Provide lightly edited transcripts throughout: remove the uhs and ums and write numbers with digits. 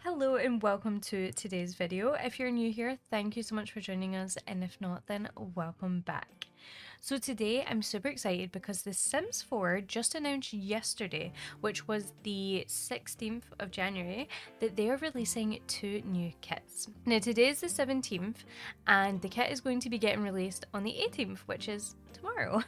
Hello and welcome to today's video. If you're new here, thank you so much for joining us, and if not, then welcome back. So today I'm super excited because The Sims 4 just announced yesterday, which was the 16th of January, that they are releasing 2 new kits. Now today is the 17th and the kit is going to be getting released on the 18th, which is tomorrow.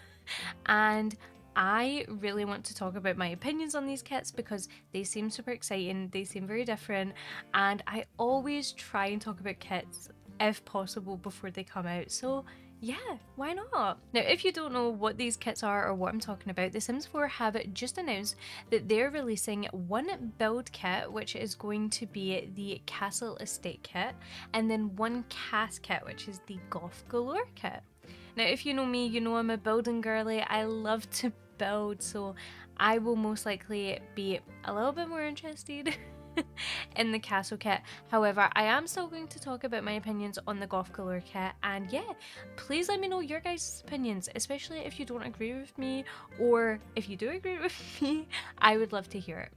And I really want to talk about my opinions on these kits because they seem super exciting, they seem very different, and I always try and talk about kits if possible before they come out, so yeah, why not? Now, if you don't know what these kits are or what I'm talking about, The Sims 4 have just announced that they're releasing one build kit, which is going to be the Castle Estate kit, and then one cast kit, which is the Goth Galore kit. Now, if you know me, you know I'm a building girly. I love to build, so I will most likely be a little bit more interested in the castle kit. However, I am still going to talk about my opinions on the Goth Galore kit, and yeah, please let me know your guys' opinions, especially if you don't agree with me, or if you do agree with me, I would love to hear it.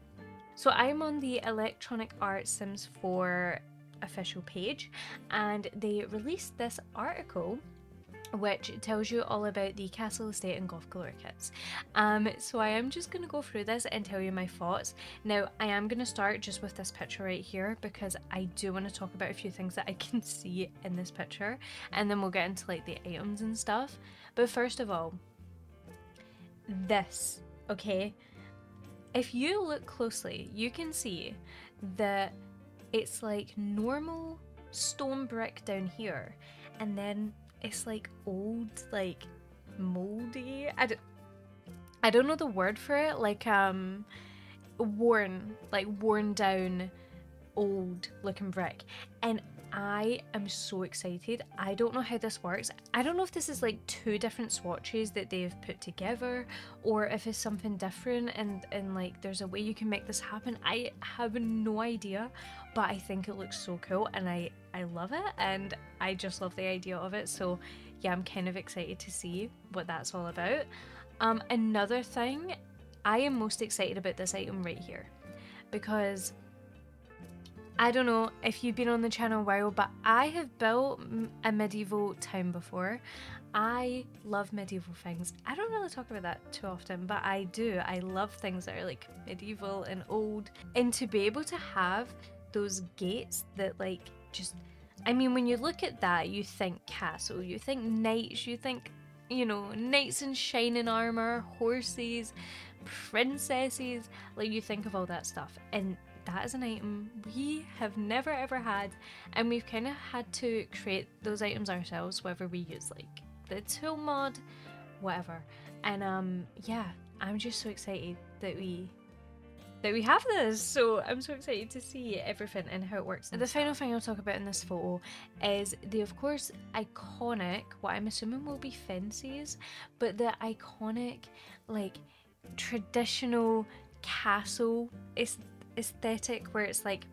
So I'm on the Electronic Arts Sims 4 official page, and they released this article which tells you all about the Castle Estate and Goth Galore kits. So I am just going to go through this and tell you my thoughts. Now, I am going to start just with this picture right here because I do want to talk about a few things that I can see in this picture, and then we'll get into like the items and stuff. But first of all, this, okay? If you look closely, you can see that it's like normal stone brick down here, and then it's like old, like moldy. I don't know the word for it. Like worn down, old looking brick. And I am so excited. I don't know how this works. I don't know if this is like 2 different swatches that they've put together, or if it's something different and like there's a way you can make this happen. I have no idea, but I think it looks so cool, and I love it, and I just love the idea of it. So yeah, I'm kind of excited to see what that's all about. Another thing, I am most excited about this item right here, because I don't know if you've been on the channel a while, but I have built a medieval town before. I love medieval things. I don't really talk about that too often, but I do. I love things that are like medieval and old. And to be able to have those gates that like just, I mean, when you look at that, you think castle, you think knights, you think, you know, knights in shining armor, horses, princesses, like you think of all that stuff. And that is an item we have never ever had, and we've kind of had to create those items ourselves, whether we use like the tool mod, whatever. And yeah, I'm just so excited that we have this. So I'm so excited to see everything and how it works. The final thing I'll talk about in this photo is the, of course, iconic, what I'm assuming will be fences, but the iconic like traditional castle aesthetic where it's like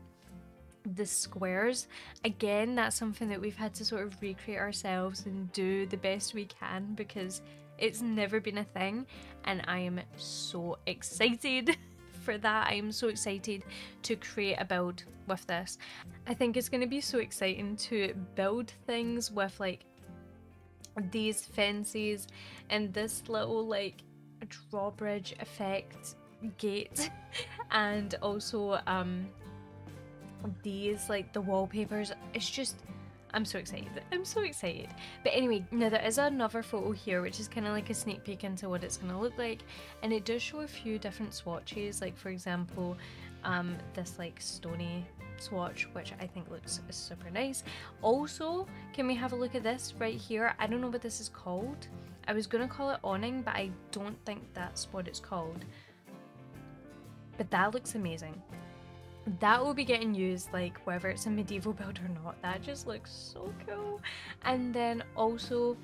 the squares. Again, that's something that we've had to sort of recreate ourselves and do the best we can because it's never been a thing, and I am so excited for that. I am so excited to create a build with this. I think it's going to be so exciting to build things with like these fences and this little like drawbridge effect gate and also these like the wallpapers. It's just, I'm so excited. I'm so excited. But anyway, now there is another photo here which is kind of like a sneak peek into what it's going to look like, and it does show a few different swatches, like for example this like stony swatch, which I think looks super nice. Also, can we have a look at this right here? I don't know what this is called. I was gonna call it awning, but I don't think that's what it's called. But that looks amazing. That will be getting used, like whether it's a medieval build or not. That just looks so cool. And then also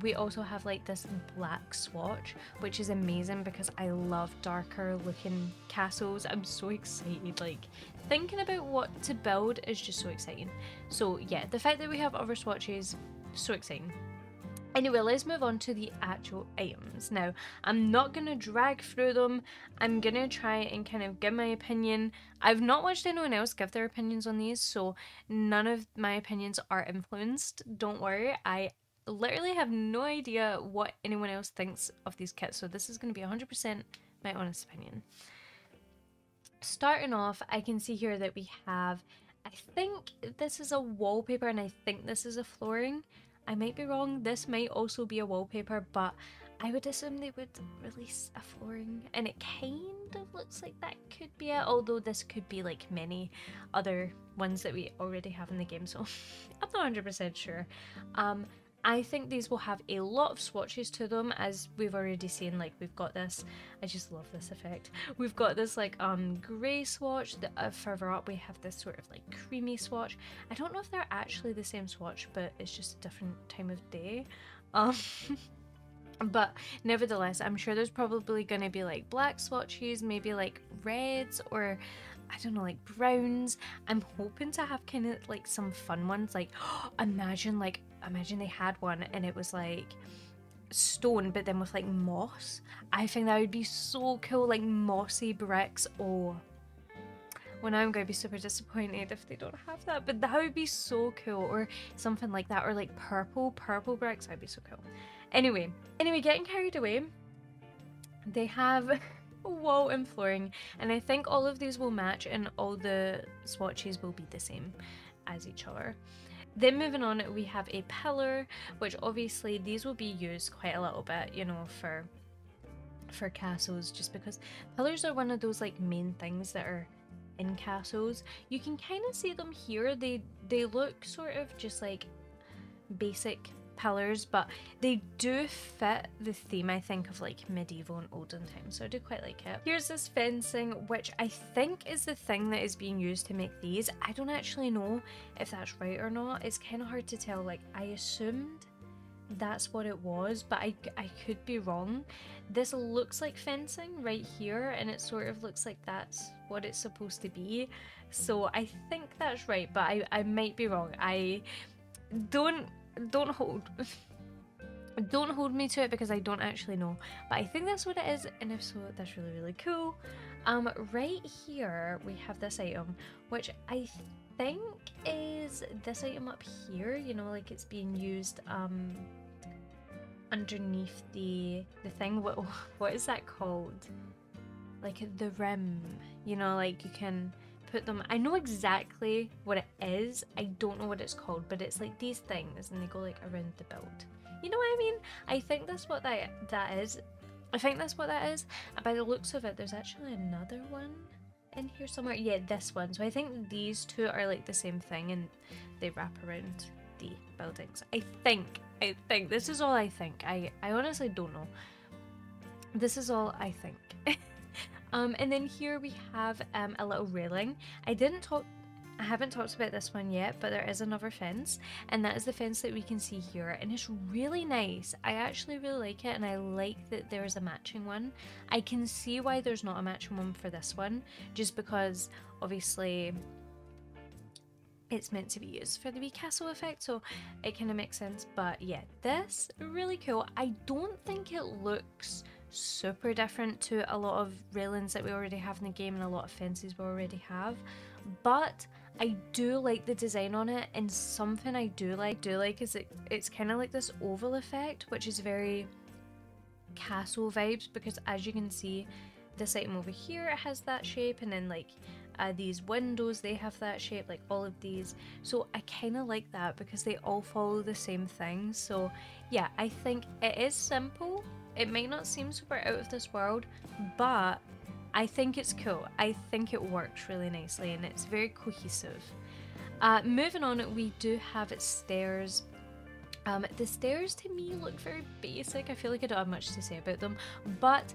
we also have like this black swatch, which is amazing because I love darker looking castles. I'm so excited. Like thinking about what to build is just so exciting. So yeah, the fact that we have other swatches, so exciting. Anyway, let's move on to the actual items. Now, I'm not going to drag through them. I'm going to try and kind of give my opinion. I've not watched anyone else give their opinions on these, so none of my opinions are influenced. Don't worry, I literally have no idea what anyone else thinks of these kits, so this is going to be 100% my honest opinion. Starting off, I can see here that we have, I think this is a wallpaper and I think this is a flooring. I might be wrong, this might also be a wallpaper, but I would assume they would release a flooring, and it kind of looks like that could be it, although this could be like many other ones that we already have in the game, so I'm not 100% sure. I think these will have a lot of swatches to them, as we've already seen. Like, we've got this, I just love this effect, we've got this like grey swatch, further up we have this sort of like creamy swatch. I don't know if they're actually the same swatch, but it's just a different time of day. But nevertheless, I'm sure there's probably going to be like black swatches, maybe like reds, or I don't know, like browns. I'm hoping to have kind of like some fun ones, like imagine they had one and it was like stone but then with like moss. I think that would be so cool, like mossy bricks. Oh, well, now I'm going to be super disappointed if they don't have that, but that would be so cool. Or something like that, or like purple bricks. That'd be so cool. Anyway, getting carried away. They have wall and flooring, and I think all of these will match and all the swatches will be the same as each other. Then moving on, we have a pillar, which obviously these will be used quite a little bit, you know, for castles, just because pillars are one of those like main things that are in castles. You can kind of see them here. They look sort of just like basic pillars, but they do fit the theme, I think, of like medieval and olden times, so I do quite like it. Here's this fencing, which I think is the thing that is being used to make these. I don't actually know if that's right or not. It's kind of hard to tell. Like, I assumed that's what it was, but I could be wrong. This looks like fencing right here, and it sort of looks like that's what it's supposed to be, so I think that's right, but I might be wrong. I don't hold me to it because I don't actually know, but I think that's what it is, and if so, that's really, really cool. Right here we have this item, which I think is this item up here, you know, like it's being used underneath the thing. What is that called? Like the rim, you know, like you can put them. I know exactly what it is, I don't know what it's called, but it's like these things and they go like around the build. You know what I mean? I think that's what that is. I think that's what that is. By the looks of it, there's actually another one in here somewhere. Yeah, this one. So I think these two are like the same thing and they wrap around the buildings. I think. This is all I think. I honestly don't know. This is all I think. And then here we have a little railing. I haven't talked about this one yet, but there is another fence, and that is the fence that we can see here, and it's really nice. I actually really like it, and I like that there is a matching one. I can see why there's not a matching one for this one, just because obviously it's meant to be used for the wee castle effect, so it kind of makes sense. But yeah, this really cool. I don't think it looks super different to a lot of railings that we already have in the game and a lot of fences we already have, but I do like the design on it, and something I do like is it's kind of like this oval effect, which is very castle vibes, because as you can see, this item over here, it has that shape, and then like these windows, they have that shape, like all of these. So I kind of like that because they all follow the same thing. So yeah, I think it is simple. It might not seem super out of this world, but I think it's cool. I think it works really nicely and it's very cohesive. Moving on, we do have stairs. The stairs to me look very basic. I feel like I don't have much to say about them, but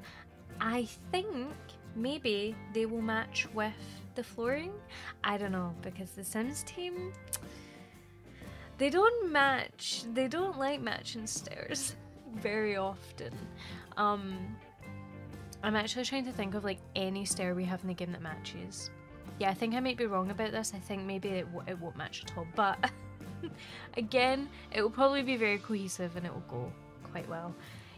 I think maybe they will match with the flooring. I don't know, because the Sims team, they don't like matching stairs very often. I'm actually trying to think of like any stair we have in the game that matches. Yeah, I think I might be wrong about this. I think maybe it won't match at all, but Again, it will probably be very cohesive and it will go quite well.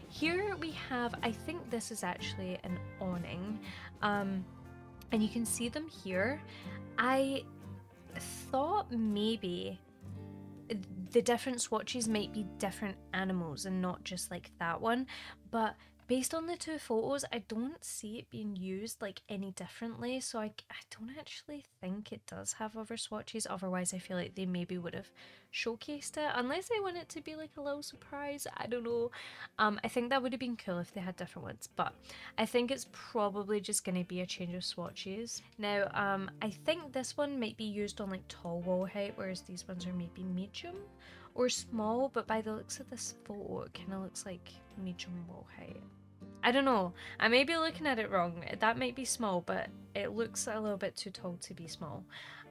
Here we have, I think this is actually an awning, and you can see them here. I thought maybe the different swatches might be different animals and not just like that one, but based on the two photos, I don't see it being used like any differently, so I don't actually think it does have other swatches. Otherwise, I feel like they maybe would have showcased it, unless they want it to be like a little surprise. I don't know. I think that would have been cool if they had different ones, but I think it's probably just going to be a change of swatches. Now, I think this one might be used on like tall wall height, whereas these ones are maybe medium or small, but by the looks of this photo, it kind of looks like medium wall height. I don't know, I may be looking at it wrong. That might be small, but it looks a little bit too tall to be small.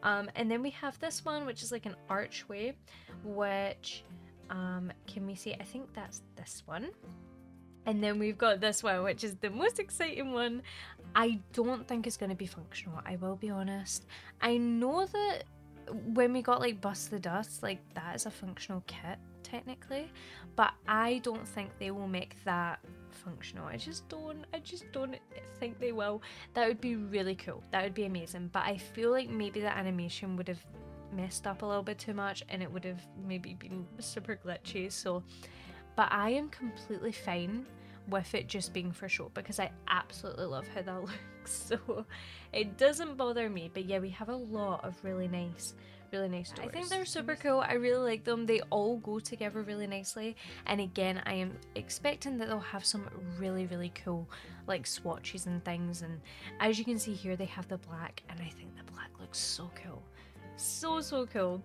And then we have this one, which is like an archway, which, can we see? I think that's this one. And then we've got this one, which is the most exciting one. I don't think it's going to be functional, I will be honest. I know that when we got like Bust the Dust, like that is a functional kit technically, but I don't think they will make that functional. I just don't think they will. That would be really cool, that would be amazing, but I feel like maybe the animation would have messed up a little bit too much and it would have maybe been super glitchy. So, but I am completely fine with it just being for show because I absolutely love how that looks, so it doesn't bother me. But yeah, we have a lot of really nice doors. I think they're super cool. I really like them. They all go together really nicely, and again, I am expecting that they'll have some really cool like swatches and things. And as you can see here, they have the black, and I think the black looks so cool, so cool.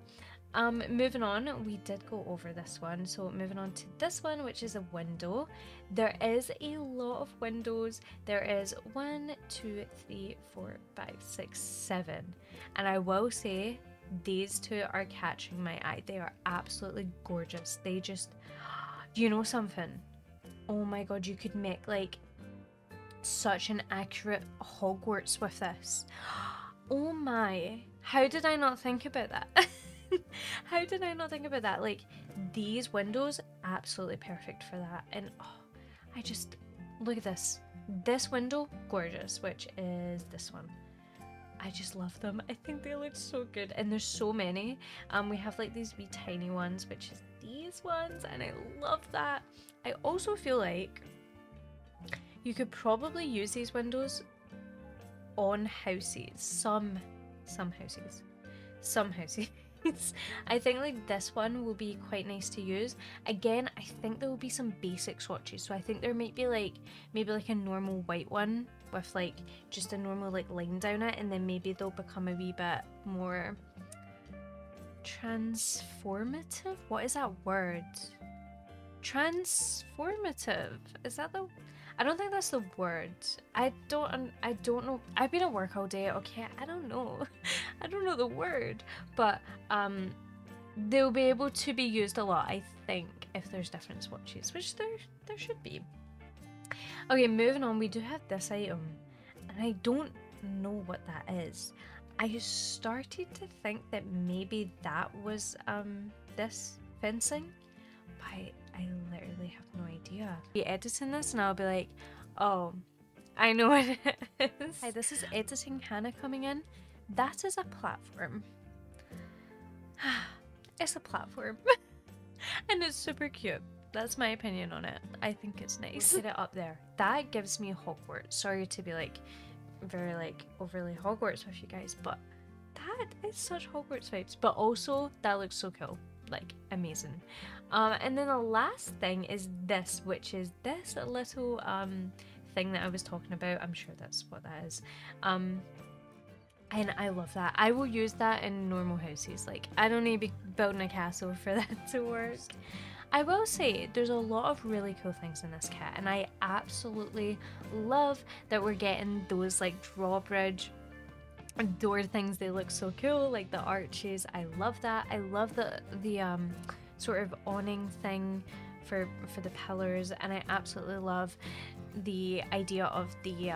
Moving on, we did go over this one, so moving on to this one, which is a window. There is a lot of windows. There is 1, 2, 3, 4, 5, 6, 7, and I will say these two are catching my eye. They are absolutely gorgeous. They just, you know something? Oh my god, you could make like such an accurate Hogwarts with this. Oh my, how did I not think about that? How did I not think about that? Like, these windows, absolutely perfect for that. And oh, I just, look at this. This window, gorgeous, which is this one. I just love them. I think they look so good, and there's so many. We have like these wee tiny ones, which is these ones, and I love that. I also feel like you could probably use these windows on houses. Some houses. I think like this one will be quite nice to use. Again, I think there will be some basic swatches, so I think there might be like maybe like a normal white one with like just a normal like line down it, and then maybe they'll become a wee bit more transformative. What is that word? Transformative, is that the, I don't think that's the word. I don't know. I've been at work all day, okay? I don't know. I don't know the word. But they'll be able to be used a lot, I think, if there's different swatches, which there should be. Okay, moving on, we do have this item, and I don't know what that is. I started to think that maybe that was this fencing, but I literally have no idea. I'll be editing this and I'll be like, oh, I know what it is. Hi, this is editing Hannah coming in. That is a platform. It's a platform. And it's super cute. That's my opinion on it. I think it's nice. Get it up there. That gives me Hogwarts. Sorry to be like very like overly Hogwarts with you guys, but that is such Hogwarts vibes. But also that looks so cool. Like amazing. And then the last thing is this, which is this little thing that I was talking about. I'm sure that's what that is. And I love that. I will use that in normal houses. Like, I don't need to be building a castle for that to work. I will say there's a lot of really cool things in this kit, and I absolutely love that we're getting those like drawbridge door things. They look so cool, like the arches. I love that. I love the sort of awning thing for the pillars, and I absolutely love the idea of the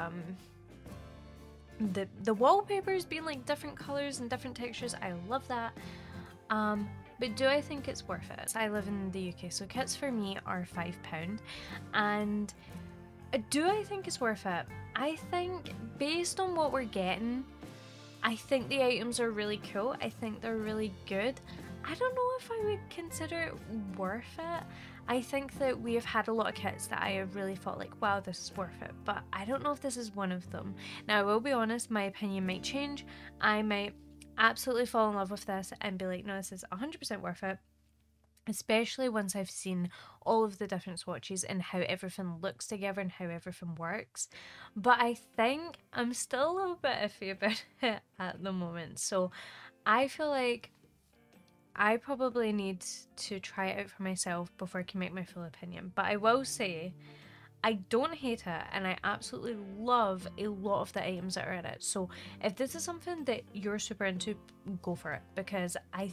wallpapers being like different colors and different textures. I love that. But do I think it's worth it? I live in the UK, so kits for me are £5. And do I think it's worth it? I think based on what we're getting, I think the items are really cool. I think they're really good. I don't know if I would consider it worth it. I think that we have had a lot of kits that I have really thought like, wow, this is worth it. But I don't know if this is one of them. Now, I will be honest, my opinion might change. I might absolutely fall in love with this and be like, no, this is 100% worth it. Especially once I've seen all of the different swatches and how everything looks together and how everything works. But I think I'm still a little bit iffy about it at the moment. So I feel like I probably need to try it out for myself before I can make my full opinion. But I will say, I don't hate it and I absolutely love a lot of the items that are in it. So if this is something that you're super into, go for it. Because I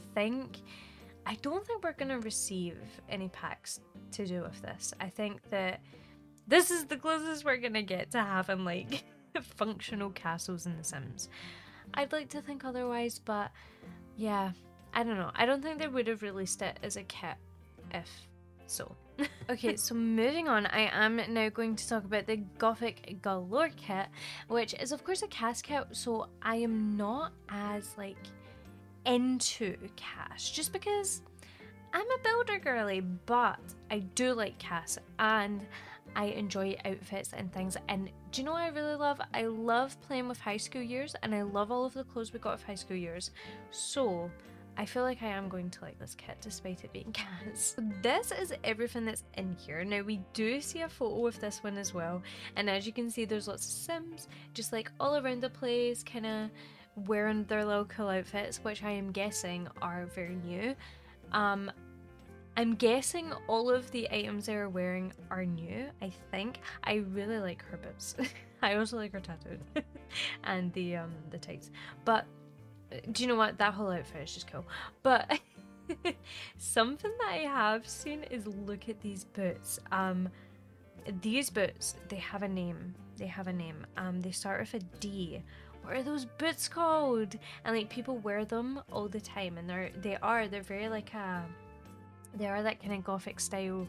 don't think we're going to receive any packs to do with this. I think that this is the closest we're going to get to having like functional castles in The Sims. I'd like to think otherwise, but yeah, I don't know. I don't think they would have released it as a kit if so. Okay, so moving on, I am now going to talk about the Goth Galore kit, which is of course a cast kit, so I am not as like into cast just because I'm a builder girly, but I do like cast and I enjoy outfits and things. And do you know what I really love? I love playing with high school years and I love all of the clothes we got with high school years. So I feel like I am going to like this kit despite it being cast. This is everything that's in here. Now we do see a photo of this one as well, and as you can see there's lots of Sims just like all around the place kind of wearing their little cool outfits, which I am guessing are very new. I'm guessing all of the items they are wearing are new, I think. I really like her boobs. I also like her tattoo and the tights. But do you know what? That whole outfit is just cool. But something that I have seen is look at these boots. These boots, they have a name. They have a name. They start with a D. What are those boots called? And like people wear them all the time, and they're very like they are that kind of gothic style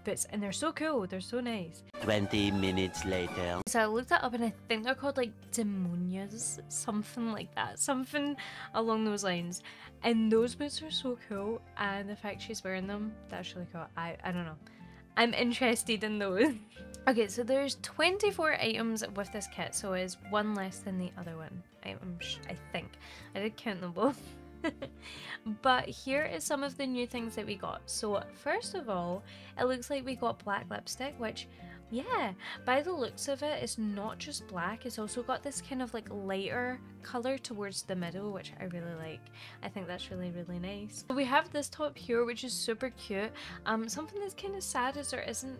boots, and they're so cool. They're so nice. 20 minutes later. So I looked that up and I think they're called like demonias, something like that, something along those lines. And those boots are so cool, and the fact she's wearing them, that's really cool. I don't know. I'm interested in those. Okay, so there's 24 items with this kit, so it's one less than the other one. I think. I did count them both. But here is some of the new things that we got. So first of all, it looks like we got black lipstick, which yeah, by the looks of it, it's not just black, it's also got this kind of like lighter color towards the middle, which I really like. I think that's really, really nice. So we have this top here, which is super cute. Something that's kind of sad is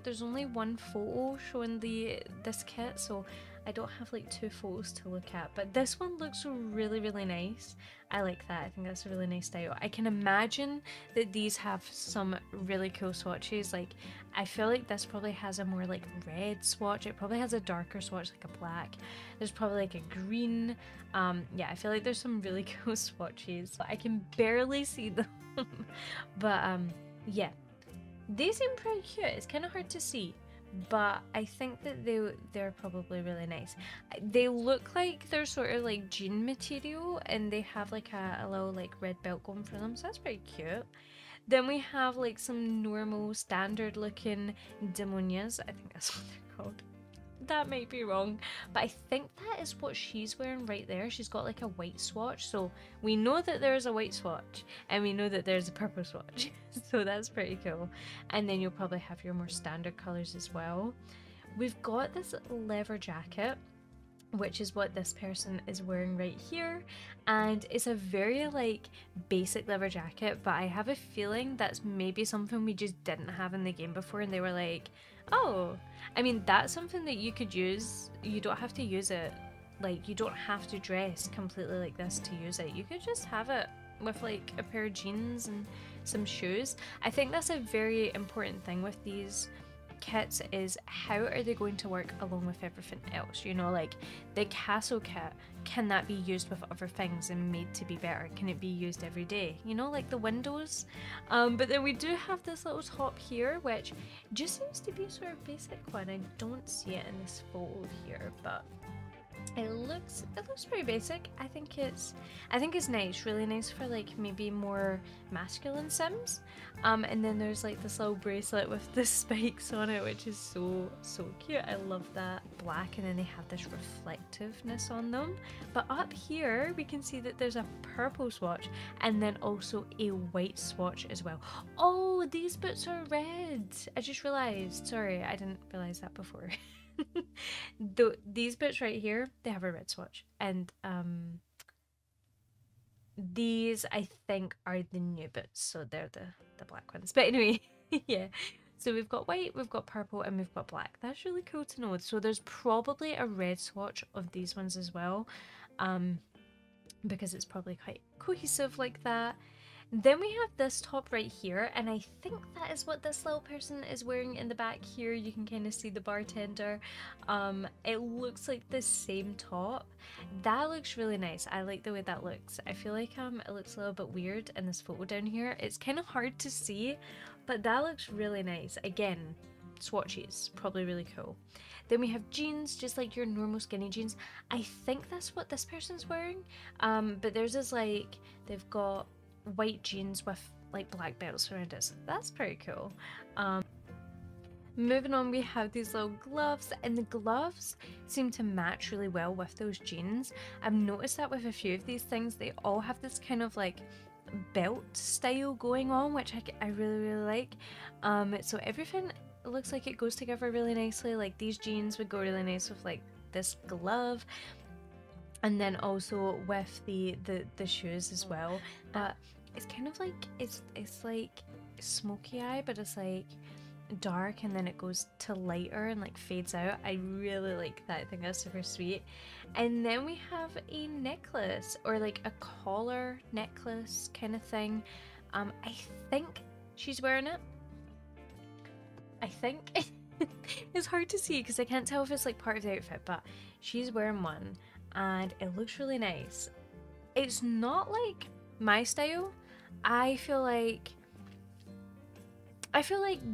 there's only one photo showing this kit, so I don't have like two photos to look at, but this one looks really, really nice. I like that. I think that's a really nice style. I can imagine that these have some really cool swatches. Like, I feel like this probably has a more like red swatch. It probably has a darker swatch, like a black. There's probably like a green. Yeah, I feel like there's some really cool swatches. I can barely see them. But yeah, they seem pretty cute. It's kind of hard to see, but I think that they're probably really nice. They look like they're sort of like jean material, and they have like a little like red belt going for them, so that's pretty cute. Then we have like some normal standard looking demonias. I think that's what they're called. That might be wrong, but I think that is what she's wearing right there. She's got like a white swatch, so we know that there's a white swatch and we know that there's a purple swatch. So that's pretty cool. And then you'll probably have your more standard colors as well. We've got this leather jacket, which is what this person is wearing right here, and it's a very like basic leather jacket, but I have a feeling that's maybe something we just didn't have in the game before, and they were like, oh, I mean, that's something that you could use. You don't have to use it, like you don't have to dress completely like this to use it. You could just have it with like a pair of jeans and some shoes. I think that's a very important thing with these kits is how are they going to work along with everything else? You know, like the castle kit, can that be used with other things and made to be better? Can it be used every day? You know, like the windows. But then we do have this little top here, which just seems to be a sort of basic one. I don't see it in this photo here, but it looks pretty basic. I think it's nice, really nice for like maybe more masculine Sims. And then there's like this little bracelet with the spikes on it, which is so cute. I love that black, and then they have this reflectiveness on them. But up here we can see that there's a purple swatch and then also a white swatch as well. Oh, these boots are red. I just realized. Sorry, I didn't realize that before. These bits right here, they have a red swatch, and these I think are the new bits, so they're the black ones. But anyway, yeah. So we've got white, we've got purple, and we've got black. That's really cool to know. So there's probably a red swatch of these ones as well, because it's probably quite cohesive like that. Then we have this top right here, and I think that is what this little person is wearing in the back here. You can kind of see the bartender. It looks like the same top. That looks really nice. I like the way that looks. I feel like it looks a little bit weird in this photo down here. It's kind of hard to see, but that looks really nice. Again, swatches, probably really cool. Then we have jeans, just like your normal skinny jeans. I think that's what this person's wearing. But theirs is like, they've got white jeans with like black belts around it, so that's pretty cool. Moving on, we have these little gloves, and the gloves seem to match really well with those jeans. I've noticed that with a few of these things, they all have this kind of like belt style going on, which I really like. So everything looks like it goes together really nicely. Like these jeans would go really nice with like this glove, and then also with the shoes as well. But it's kind of like it's like smoky eye, but it's like dark and then it goes to lighter and like fades out. I really like that. I think that's super sweet. And then we have a necklace, or like a collar necklace kind of thing. I think she's wearing it. I think it's hard to see because I can't tell if it's like part of the outfit, but she's wearing one and it looks really nice. It's not like my style. I feel like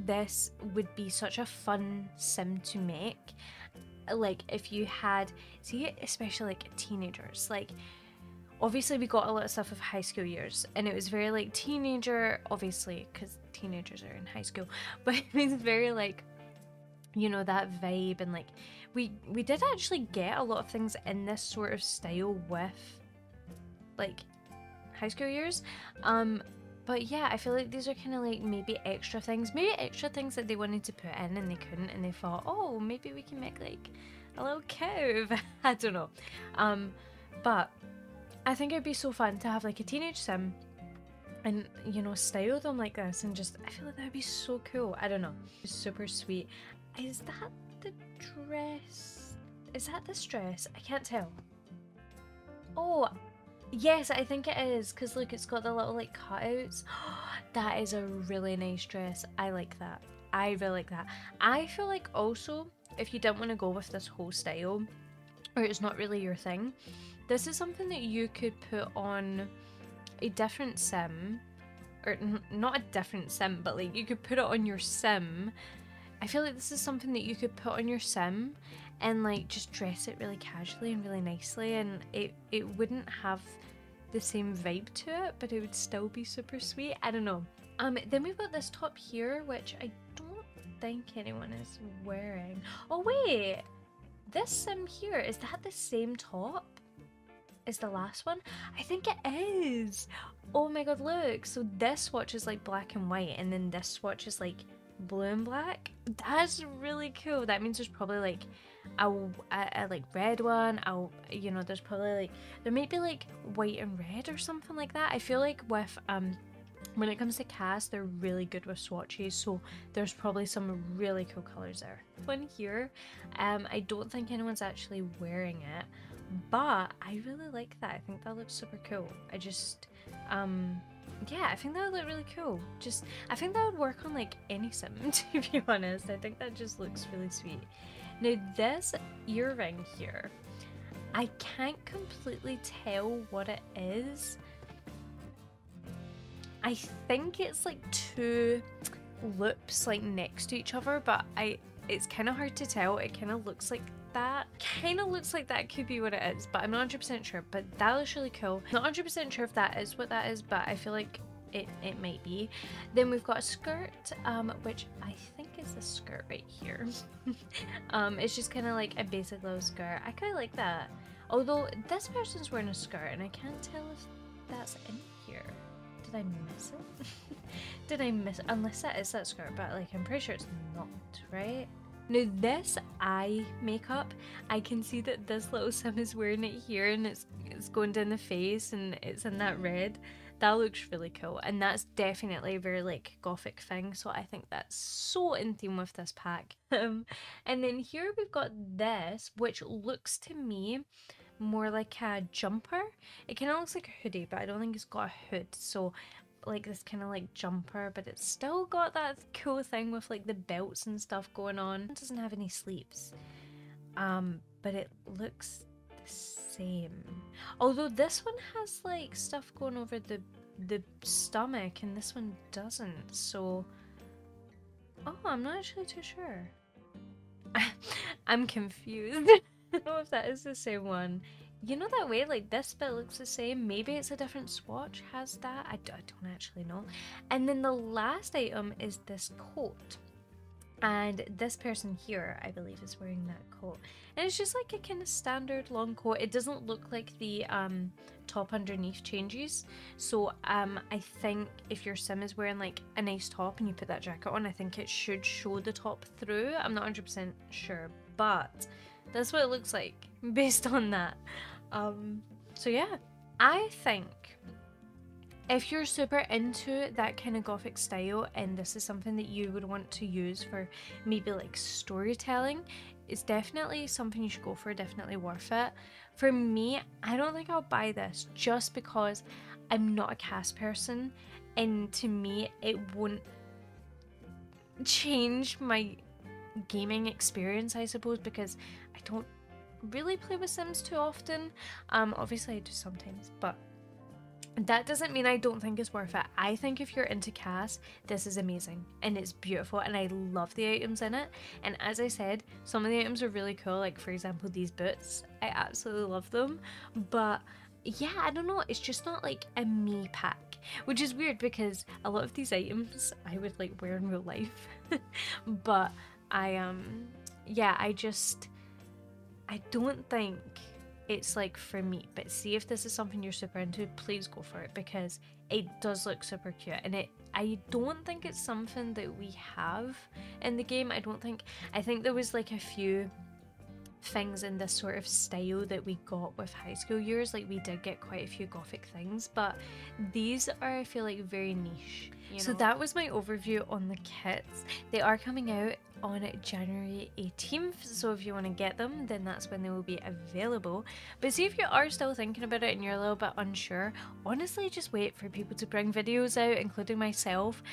this would be such a fun sim to make. Like if you had, see, especially like teenagers, like obviously we got a lot of stuff of high school years and it was very like teenager, obviously because teenagers are in high school, but it was very like, you know, that vibe. And like we did actually get a lot of things in this sort of style with like high school years. But yeah, I feel like these are kind of like maybe extra things that they wanted to put in and they couldn't, and they thought, oh, maybe we can make like a little cove. I don't know. But I think it'd be so fun to have like a teenage sim and, you know, style them like this, and just, I feel like that'd be so cool. I don't know. It's super sweet. Is that the dress? Is that this dress? I can't tell. Oh, yes, I think it is, because look, it's got the little like cutouts. That is a really nice dress. I like that. I really like that. I feel like also, if you didn't want to go with this whole style, or it's not really your thing, this is something that you could put on a different sim, or not a different sim, but like you could put it on your sim. I feel like this is something that you could put on your sim and like just dress it really casually and really nicely, and it wouldn't have the same vibe to it, but it would still be super sweet. I don't know. Then we've got this top here, which I don't think anyone is wearing. Oh wait, this sim here, is that the same top as the last one? I think it is. Oh my god, look. So this swatch is like black and white, and then this swatch is like blue and black. That's really cool. That means there's probably like a like red one. You know, there's probably like, there might be like white and red or something like that. I feel like with when it comes to cast, they're really good with swatches, so there's probably some really cool colors there. One here, I don't think anyone's actually wearing it, but I really like that. I think that looks super cool. I just yeah, I think that would look really cool. Just, I think that would work on like any sim, to be honest. I think that just looks really sweet. Now this earring here, I can't completely tell what it is. I think it's like two loops like next to each other, but it's kind of hard to tell. It kind of looks like that. Kind of looks like that could be what it is, but I'm not 100% sure. But that looks really cool. Not 100% sure if that is what that is, but I feel like it might be. Then we've got a skirt, which I think is a skirt right here. It's just kind of like a basic little skirt. I kind of like that. Although this person's wearing a skirt and I can't tell if that's in here. Did I miss it? Did I miss it? Unless that is that skirt, but like I'm pretty sure it's not, right? Now this eye makeup, I can see that this little sim is wearing it here and it's going down the face and it's in that red. That looks really cool, and that's definitely a very like gothic thing, so I think that's so in theme with this pack. And then here we've got this, which looks to me more like a jumper. It kind of looks like a hoodie, but I don't think it's got a hood, so like this kind of like jumper, but it's still got that cool thing with like the belts and stuff going on. It doesn't have any sleeves, but it looks the same, although this one has like stuff going over the stomach and this one doesn't, so I'm not actually too sure. I'm confused. I don't know if that is the same one. You know that way, like this bit looks the same. Maybe it's a different swatch has that. I don't actually know. And then the last item is this coat. And this person here, I believe, is wearing that coat. And it's just like a kind of standard long coat. It doesn't look like the top underneath changes. So I think if your sim is wearing like a nice top and you put that jacket on, I think it should show the top through. I'm not 100% sure, but that's what it looks like based on that. So yeah, I think if you're super into that kind of gothic style and this is something that you would want to use for maybe like storytelling, it's definitely something you should go for, definitely worth it. For me, I don't think I'll buy this just because I'm not a cast person, and to me it won't change my gaming experience, I suppose, because I don't really play with Sims too often. Obviously I do sometimes, but that doesn't mean I don't think it's worth it. I think if you're into CAS, this is amazing and it's beautiful and I love the items in it. And as I said, some of the items are really cool, like for example these boots. I absolutely love them. But yeah, I don't know, it's just not like a me pack, which is weird because a lot of these items I would like wear in real life. But yeah, I don't think it's like for me. But see, if this is something you're super into, please go for it because it does look super cute, and I don't think it's something that we have in the game. I think there was like a few things in this sort of style that we got with high school years. Like we did get quite a few gothic things, but these are, I feel like, very niche, you know? So that was my overview on the kits. They are coming out on January 18th, so if you want to get them, then that's when they will be available. But see, if you are still thinking about it and you're a little bit unsure, honestly just wait for people to bring videos out, including myself,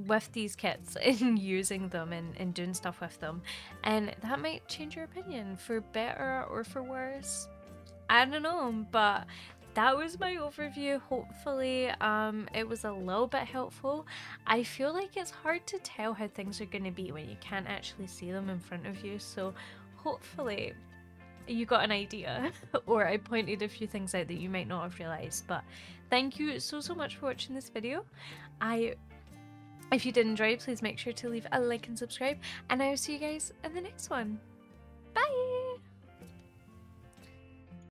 with these kits and using them and doing stuff with them, and that might change your opinion for better or for worse. I don't know, but that was my overview. Hopefully it was a little bit helpful. I feel like it's hard to tell how things are going to be when you can't actually see them in front of you, so hopefully you got an idea or I pointed a few things out that you might not have realized. But thank you so much for watching this video. If you did enjoy, please make sure to leave a like and subscribe, and I will see you guys in the next one. Bye!